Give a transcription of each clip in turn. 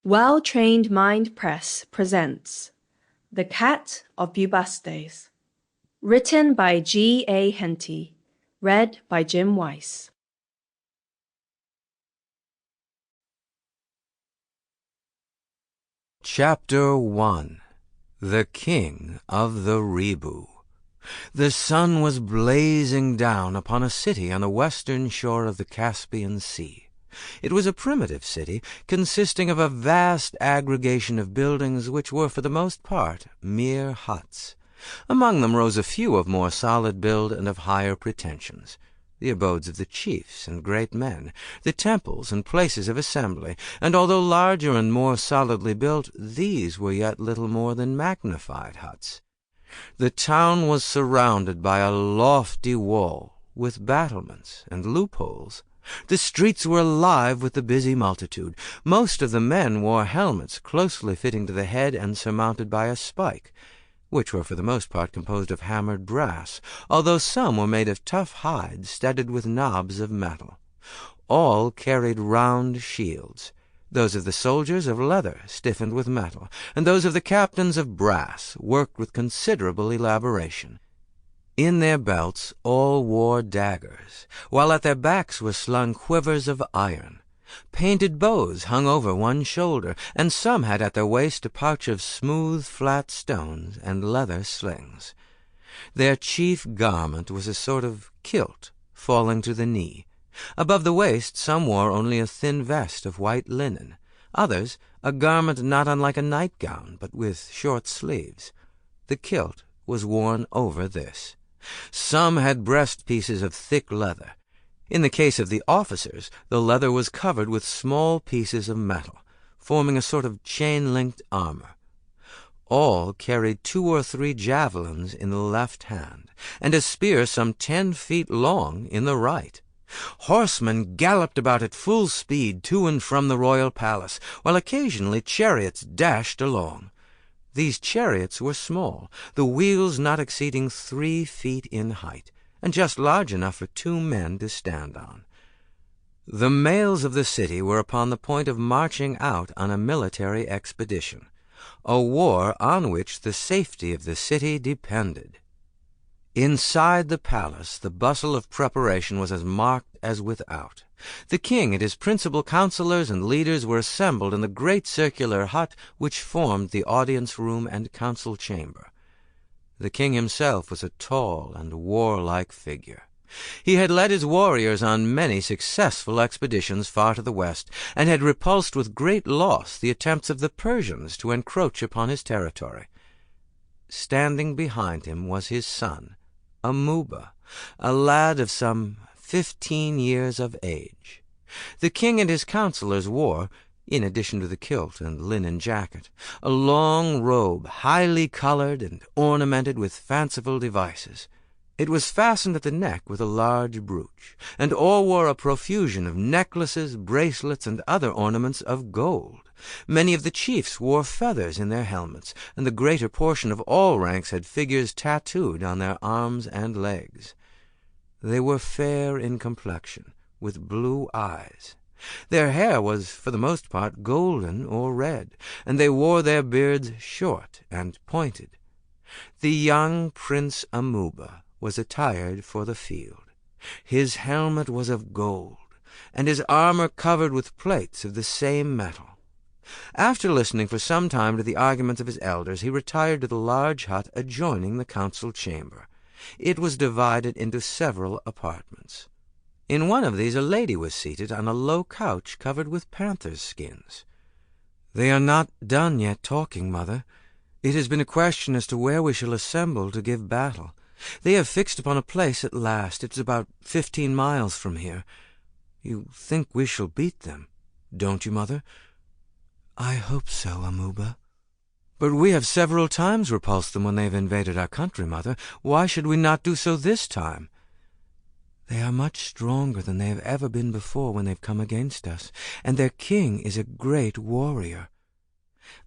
Well-Trained Mind Press presents The Cat of Bubastes, written by G.A. Henty, read by Jim Weiss. Chapter 1. The King of the Rebu. The sun was blazing down upon a city on the western shore of the Caspian Sea. It was a primitive city, consisting of a vast aggregation of buildings which were for the most part mere huts. Among them rose a few of more solid build and of higher pretensions, the abodes of the chiefs and great men, the temples and places of assembly, and although larger and more solidly built, these were yet little more than magnified huts. The town was surrounded by a lofty wall, with battlements and loopholes. The streets were alive with the busy multitude. Most of the men wore helmets closely fitting to the head and surmounted by a spike, which were for the most part composed of hammered brass, although some were made of tough hide studded with knobs of metal. All carried round shields, those of the soldiers of leather stiffened with metal, and those of the captains of brass, worked with considerable elaboration. In their belts all wore daggers, while at their backs were slung quivers of iron. Painted bows hung over one shoulder, and some had at their waist a pouch of smooth, flat stones and leather slings. Their chief garment was a sort of kilt, falling to the knee. Above the waist some wore only a thin vest of white linen, others a garment not unlike a nightgown, but with short sleeves. The kilt was worn over this. Some had breastpieces of thick leather. In the case of the officers, the leather was covered with small pieces of metal, forming a sort of chain-linked armor. All carried 2 or 3 javelins in the left hand, and a spear some 10 feet long in the right. Horsemen galloped about at full speed to and from the royal palace, while occasionally chariots dashed along. These chariots were small, the wheels not exceeding 3 feet in height, and just large enough for 2 men to stand on. The males of the city were upon the point of marching out on a military expedition, a war on which the safety of the city depended. Inside the palace the bustle of preparation was as marked as without. The king and his principal counselors and leaders were assembled in the great circular hut which formed the audience-room and council chamber. The king himself was a tall and warlike figure. He had led his warriors on many successful expeditions far to the west, and had repulsed with great loss the attempts of the Persians to encroach upon his territory. Standing behind him was his son, Amuba, a lad of some 15 years of age. The king and his counselors wore, in addition to the kilt and linen jacket, a long robe highly colored and ornamented with fanciful devices. It was fastened at the neck with a large brooch, and all wore a profusion of necklaces, bracelets, and other ornaments of gold. Many of the chiefs wore feathers in their helmets, and the greater portion of all ranks had figures tattooed on their arms and legs. They were fair in complexion, with blue eyes. Their hair was for the most part golden or red, and they wore their beards short and pointed. The young Prince Amuba was attired for the field. His helmet was of gold, and his armor covered with plates of the same metal. After listening for some time to the arguments of his elders, he retired to the large hut adjoining the council chamber. It was divided into several apartments. In one of these a lady was seated on a low couch covered with panthers' skins. "They are not done yet talking, mother. It has been a question as to where we shall assemble to give battle. They have fixed upon a place at last. It is about 15 miles from here. You think we shall beat them, don't you, mother?" "I hope so, Amuba." "But we have several times repulsed them when they have invaded our country, mother. Why should we not do so this time?" "They are much stronger than they have ever been before when they have come against us, and their king is a great warrior."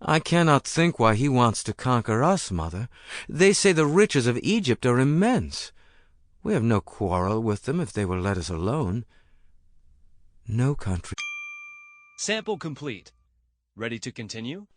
"I cannot think why he wants to conquer us, mother. They say the riches of Egypt are immense. We have no quarrel with them if they will let us alone." "No country." Sample complete. Ready to continue?